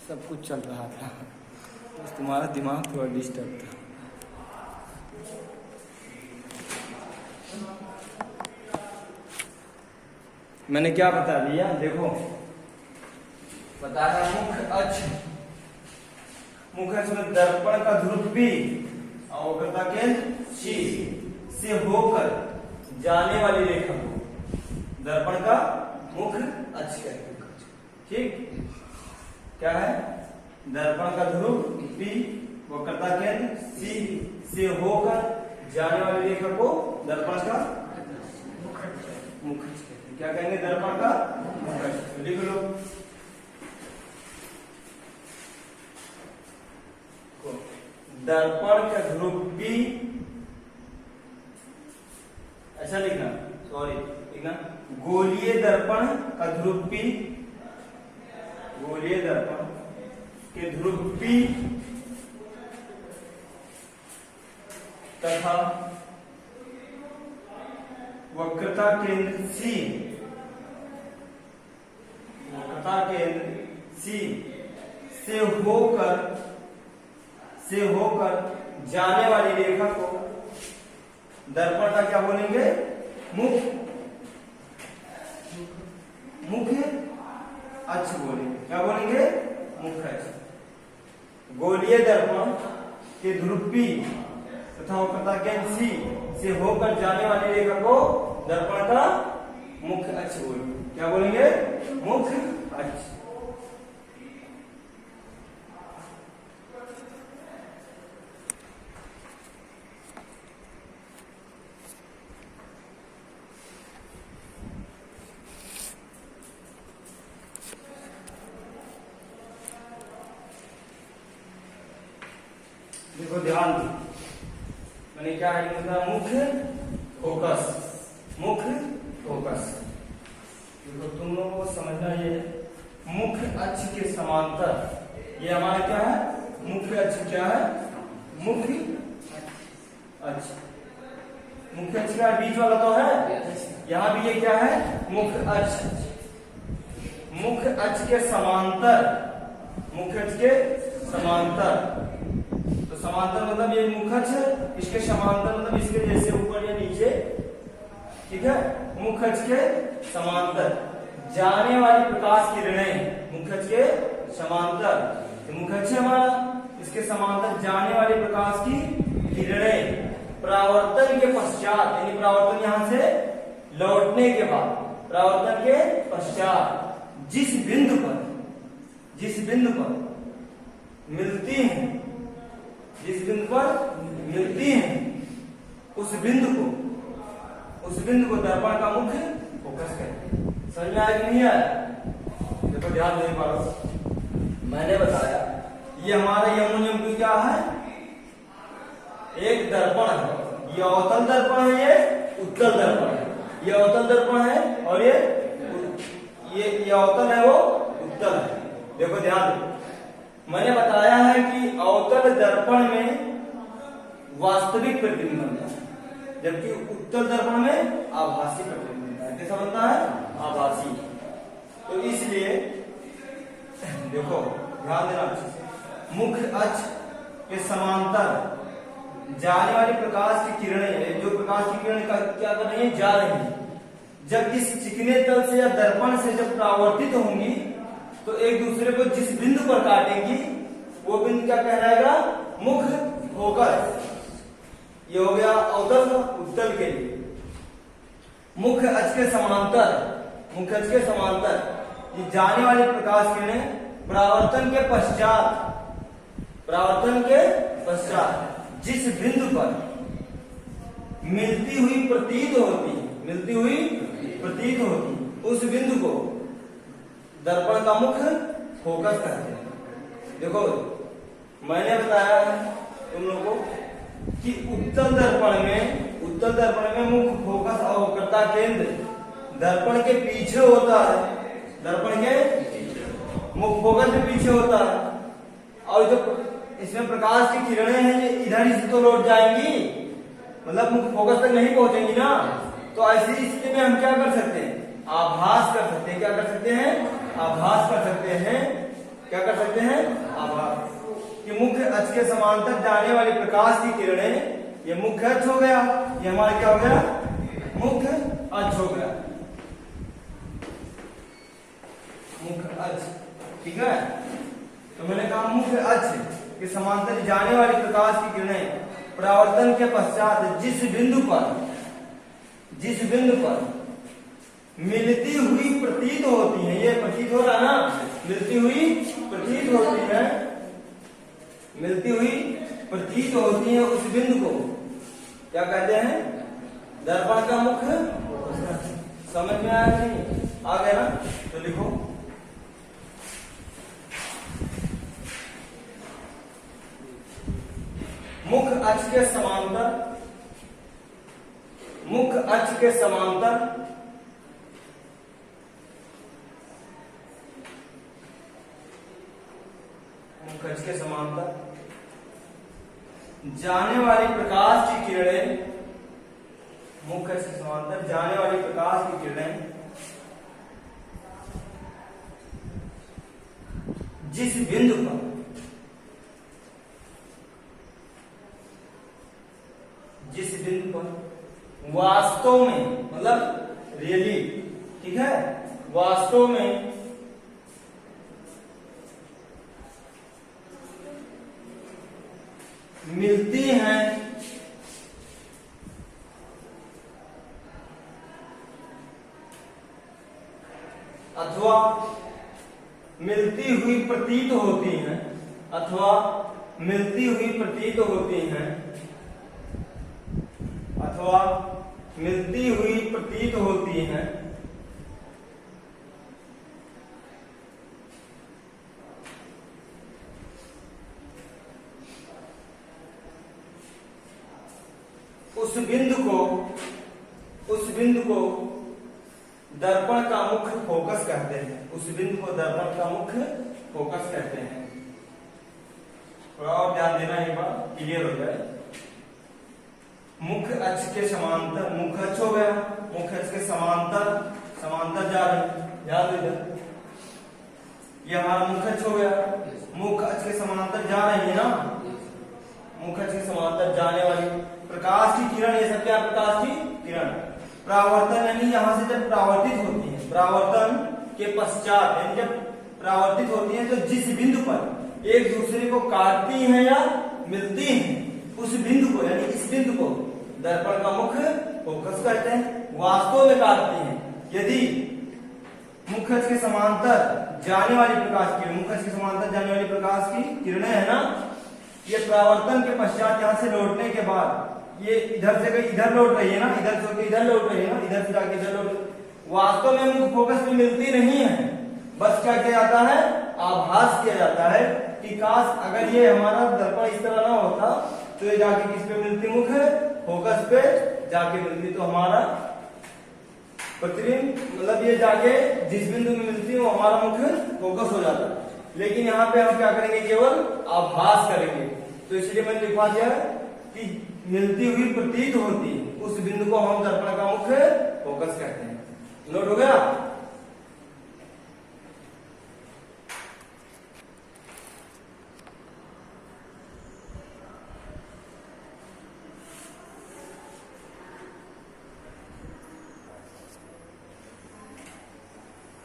सब कुछ चल रहा था, बस तुम्हारा दिमाग थोड़ा डिस्टर्ब था। मैंने क्या बता दिया, देखो बताया मुख्य अक्ष में दर्पण का ध्रुव P और वक्रता केंद्र C से होकर जाने वाली रेखा को दर्पण का मुख्य अक्ष कहते हैं। ठीक, क्या है? दर्पण का ध्रुव P वक्रता केंद्र C से होकर जाने वाली रेखा को दर्पण का मुख्य अक्ष कहते हैं। क्या कहेंगे? दर्पण का मुख्य अक्ष। लिख लो, दर्पण का ध्रुव P, ऐसा लिखना, सॉरी लिखना, गोलीय दर्पण का ध्रुव P, गोलीय दर्पण के ध्रुव P तथा वक्रता केंद्र C, वक्रता केंद्र C से होकर जाने वाली रेखा को दर्पण का क्या बोलेंगे? मुख्य अक्ष बोलेंगे। क्या बोलेंगे? मुख्य अक्ष। गोलीय दर्पण के ध्रुव P तथा वक्रता केंद्र C से होकर जाने वाली रेखा को दर्पण का मुख्य अक्ष बोलेंगे। क्या बोलेंगे? मुख्य अक्ष। देखो ध्यान दो, मैंने क्या है लिखा? मुख्य फोकस, मुख्य फोकस। देखो तुम लोगों को समझना ये मुख्य अक्ष के समांतर, ये हमारा क्या है? मुख्य अक्ष। क्या है? मुख्य अक्ष। मुख्य अक्ष का बीच वाला तो है, यहाँ भी ये क्या है? मुख्य अक्ष। मुख्य अक्ष के समांतर, मुख्य अक्ष के समांतर, समांतर मतलब ये मुख्य अक्ष, इसके समांतर मतलब इसके जैसे ऊपर या नीचे। ठीक है, मुख्य अक्ष के समांतर जाने वाली प्रकाश किरणें, मुख्य अक्ष के समांतर, मुख्य अक्ष हमारा, इसके समांतर जाने वाली प्रकाश की किरणें परावर्तन के पश्चात, यानी परावर्तन यहां से लौटने के बाद, परावर्तन के पश्चात जिस बिंदु पर मिलती हैं, जिस बिंदु पर मिलती हैं, उस बिंदु को दर्पण का मुख्य फोकस कहते हैं। समझ में आया कि नहीं आया? देखो ध्यान दे पाओ, मैंने बताया ये हमारा यमुनियम की क्या है? एक दर्पण है। ये अवतल दर्पण है, ये उत्तल दर्पण है। ये अवतल दर्पण है और ये अवतल है, वो उत्तल है। देखो ध्यान दो, मैंने बताया है कि अवतल दर्पण में वास्तविक प्रतिबिंब बनता है, जबकि उत्तल दर्पण में आभासी प्रतिबिंब बनता है। कैसा बनता है? आभासी। तो इसलिए देखो ध्यान देना, मुख्य अक्ष के समांतर जाने वाली प्रकाश की किरणें, जो प्रकाश की किरणें क्या कर रही है? जा रही है। जब इस चिकने तल से या दर्पण से जब परावर्तित होंगी तो एक दूसरे को जिस बिंदु पर काटेंगी वो बिंदु क्या कहलाएगा? मुख्य फोकस। ये हो गया अवतल, उत्तल के लिए। मुख्य अक्ष के समांतर, मुख्य अक्ष के समांतर ये जाने वाली प्रकाश किरणें परावर्तन के पश्चात जिस बिंदु पर मिलती हुई प्रतीत होती, उस बिंदु को दर्पण का मुख्य फोकस कहते हैं। देखो मैंने बताया तुम लोगों को कि उत्तल दर्पण में मुख्य फोकस और वक्रता केंद्र दर्पण के पीछे होता है, दर्पण के मुख्य फोकस के पीछे होता है। और जो इसमें प्रकाश की किरणें हैं ये इधर ही तो लौट जाएंगी, मतलब मुख्य फोकस तक नहीं पहुंचेंगी ना। तो ऐसी स्थिति में हम क्या कर सकते हैं? आभास कर सकते हैं। क्या कर सकते हैं? आभास कर सकते हैं क्या कर सकते हैं, आभास। कि मुख्य अक्ष के समांतर जाने वाली प्रकाश की किरणें, ये मुख्य अक्ष हो गया, ये हमारा क्या हो गया, मुख्य अक्ष हो गया, मुख्य अक्ष, ठीक है। तो मैंने कहा मुख्य अक्ष के समांतर जाने वाली प्रकाश की किरणें परावर्तन के पश्चात जिस बिंदु पर मिलती हुई प्रतीत होती है, ये प्रतीत हो रहा ना, मिलती हुई प्रतीत होती है, मिलती हुई प्रतीत होती है, उस बिंदु को क्या कहते हैं, दर्पण का मुख्य। समझ में आया नहीं, आ गया ना? तो लिखो मुख्य अक्ष के समांतर, मुख्य अक्ष के समांतर मुख्य अक्ष के समांतर जाने वाली प्रकाश की किरणें, मुख्य अक्ष के समांतर जाने वाली प्रकाश की किरणें जिस बिंदु पर वास्तव में, मतलब रियली, ठीक है, वास्तव में मिलती हैं अथवा मिलती हुई प्रतीत होती हैं, अथवा मिलती हुई प्रतीत होती हैं, अथवा मिलती हुई प्रतीत होती हैं उस बिंदु को दर्पण का मुख्य फोकस कहते हैं, उस बिंदु को दर्पण का मुख्य फोकस कहते हैं। थोड़ा और ध्यान देना, एक बार क्लियर हो जाए। मुख्य अक्ष के समांतर, मुख्य अक्ष हो गया, मुख्य अक्ष के समांतर जा रहे हैं, याद हो जाए, ये हमारा मुख्य अक्ष हो गया, मुख्य अक्ष के समांतर जा रही है ना, मुख्य अक्ष के समांतर जाने वाली प्रकाश की किरण, ये सब क्या, प्रकाश की किरण परावर्तन, यानी यहां से जब परावर्तित होती है, परावर्तन के पश्चात, यानी जब परावर्तित होती है तो जिस बिंदु पर एक दूसरे को काटती हैं या मिलती हैं, उस बिंदु को, यानी इस बिंदु को दर्पण का मुख्य फोकस कहते हैं। वास्तव में काटती हैं, यदि मुख्य अक्ष के समांतर जाने वाली प्रकाश की, मुख्य अक्ष के समांतर जाने वाली प्रकाश की किरणें है ना, ये परावर्तन के पश्चात यहां से लौटने के बाद ये इधर से गई इधर लौट रही है ना, इधर से इधर लौट रही है ना, इधर से जाके इधर लौट, वास्तव में मुख्य फोकस में मिलती नहीं है, बस क्या किया जाता है, आभास किया जाता है कि काश अगर ये हमारा दर्पण इस तरह ना होता तो ये जाके किस पे मिलती, मुख्य फोकस पे जाके मिलती, तो हमारा प्रतिबिंब, मतलब ये जाके जिस बिंदु में मिलती है वो हमारा मुख्य फोकस हो जाता है। लेकिन यहाँ पे हम क्या करेंगे, केवल आभास करेंगे, तो इसलिए मैंने लिखवा दिया कि मिलती हुई प्रतीत होती, उस बिंदु को हम दर्पण का मुख्य फोकस कहते हैं। नोट हो गया?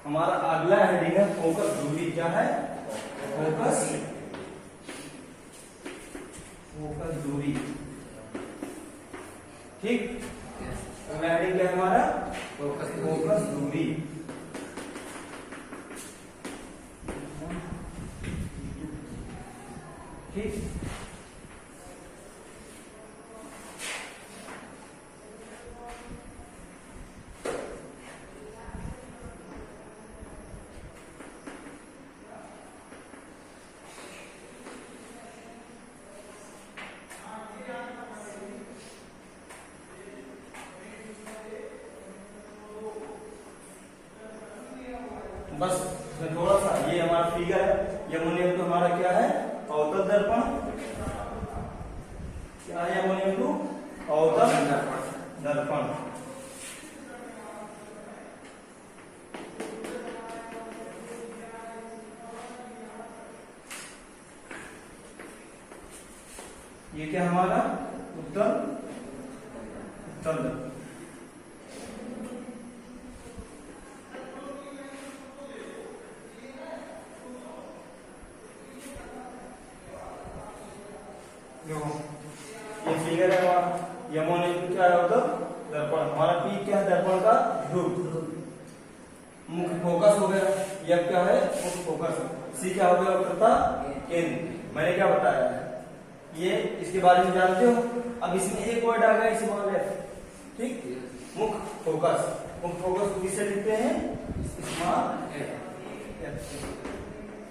हमारा अगला हेडिंग है फोकस दूरी। क्या है? फोकस दूरी। ठीक, हेडिंग क्या है हमारा? फोकस दूरी। ठीक, बस थोड़ा सा ये हमारा फिगर है, यमुनियम टू हमारा क्या है? अवतल दर्पण। क्या है यमुनियम टू? अवतल दर्पण। ये क्या हमारा उत्तल दर्पण। ये फिगर है हमारा, यमोनियम क्या है उत्तल दर्पण। हमारा पी क्या है, दर्पण का ध्रुव। मुख्य फोकस हो गया, यह क्या है मुख्य फोकस। सी क्या हो गया, वक्रता केंद्र। मैंने क्या बताया है, ये इसके बारे में जानते हो। अब इसमें एक वर्ड आ गया इसी वाले, ठीक, मुख्य फोकस। मुख्य फोकस को किससे लिखते हैं, स्मॉल एफ,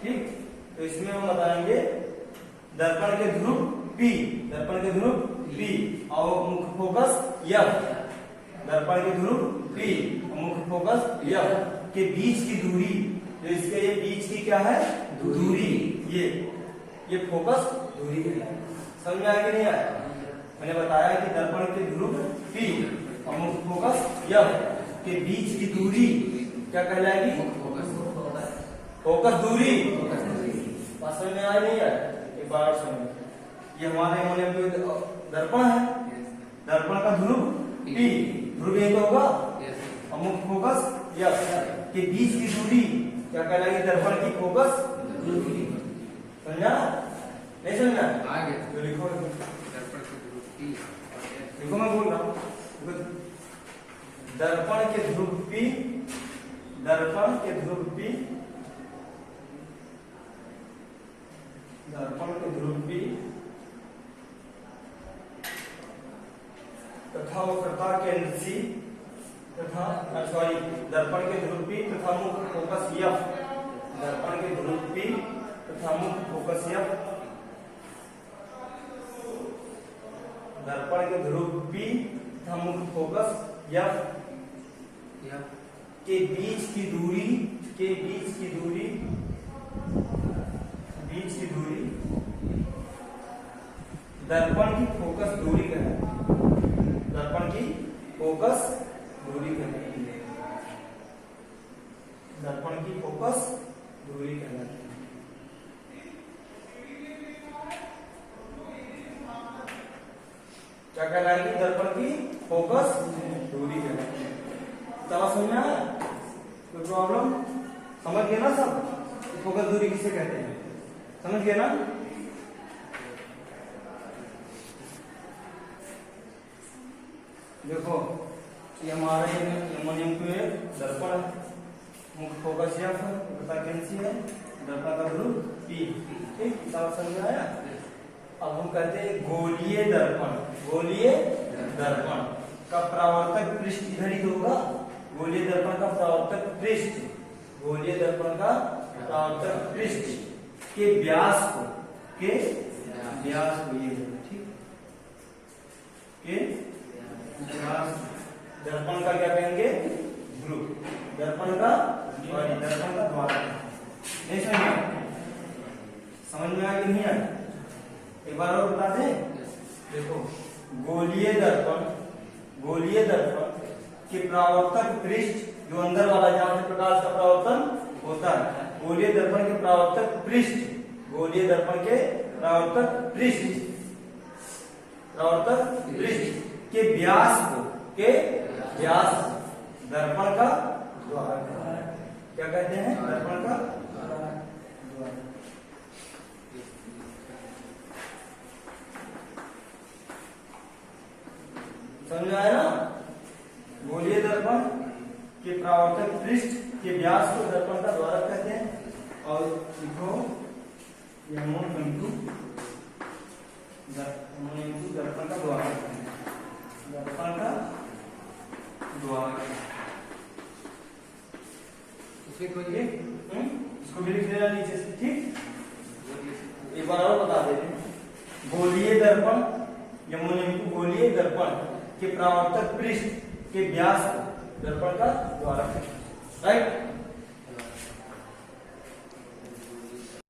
ठीक। तो इसमें हम बताएंगे दर्पण के ध्रुव P, दर्पण के ध्रुव P और मुख्य फोकस F। दर्पण के ध्रुव P और मुख्य फोकस F के बीच की दूरी, जो इसके ये बीच की क्या है दूरी, ये फोकस दूरी है। समझ में आया कि नहीं आया? मैंने बताया कि दर्पण के ध्रुव P और मुख्य फोकस F के बीच की दूरी क्या कहलाएगी, फोकस दूरी। बात समझ में आया नहीं आया? एक बार समझ, ये हमारे एमोनियम दर्पण है, दर्पण का ध्रुव P, ध्रुव ये तो होगा, और मुख्य फोकस F के बीच की दूरी क्या कहलाएगी, दर्पण की फोकस दूरी। समझा नहीं समझा? आगे तो लिखो, दर्पण के ध्रुव P, देखो मैं बोल रहा हूँ, दर्पण के ध्रुव P, दर्पण के ध्रुव P, दर्पण के ध्रुव P तथा वक्रता केंद्र C तथा सॉरी दर्पण के ध्रुव P तथा मुख्य फोकस F, दर्पण के ध्रुव P तथा मुख्य फोकस F, दर्पण के ध्रुव P तथा मुख्य फोकस F के बीच की दूरी, के बीच की दूरी, बीच की दूरी दर्पण की फोकस दूरी कहलाती है, दर्पण की फोकस दूरी कहलाती है, दर्पण की फोकस दूरी कहलाती है। क्या कहलाएगी, दर्पण की फोकस दूरी कहलाती है। समझ में आया? कोई प्रॉब्लम? समझ गए ना सब, फोकस दूरी किसे कहते हैं, समझ गए ना? देखो ये हमारा एमोनियम का दर्पण है, मुख्य फोकस F है, वक्रता केंद्र C है, दर्पण का ध्रुव P, ठीक, समझ में आया? अब हम कहते हैं गोलीय दर्पण, गोलीय दर्पण का परावर्तक पृष्ठ इधर ही होगा। गोलीय दर्पण का परावर्तक पृष्ठ, गोलीय दर्पण का परावर्तक पृष्ठ के व्यास को, के व्यास को ये, ठीक, के व्यास, दर्पण का क्या कहेंगे, ध्रुव, दर्पण का दर्पण का द्वार। नहीं समझ में आया कि नहीं आया? एक बार और बता दें, देखो गोलीय दर्पण, गोलीय दर्पण के परावर्तक पृष्ठ, जो अंदर वाला जहां से प्रकाश का परावर्तन होता है, गोलीय दर्पण के परावर्तक पृष्ठ, गोलीय दर्पण के परावर्तक पृष्ठ, परावर्तक पृष्ठ के व्यास को, के व्यास दर्पण का द्वार, क्या कहते हैं, दर्पण का द्वार। समझ आया ना? गोलीय दर्पण के परावर्तक पृष्ठ के व्यास को दर्पण का द्वारक कहते हैं। और लिखो दर्पण का द्वारक, दर्पण का द्वारक, इसको भी लिख लेना नीचे से, ठीक। एक बार और बता देते हैं, गोलीय दर्पण, एमोनियम को गोलीय दर्पण के परावर्तक पृष्ठ के व्यास को दर्पण का द्वारक, राइट।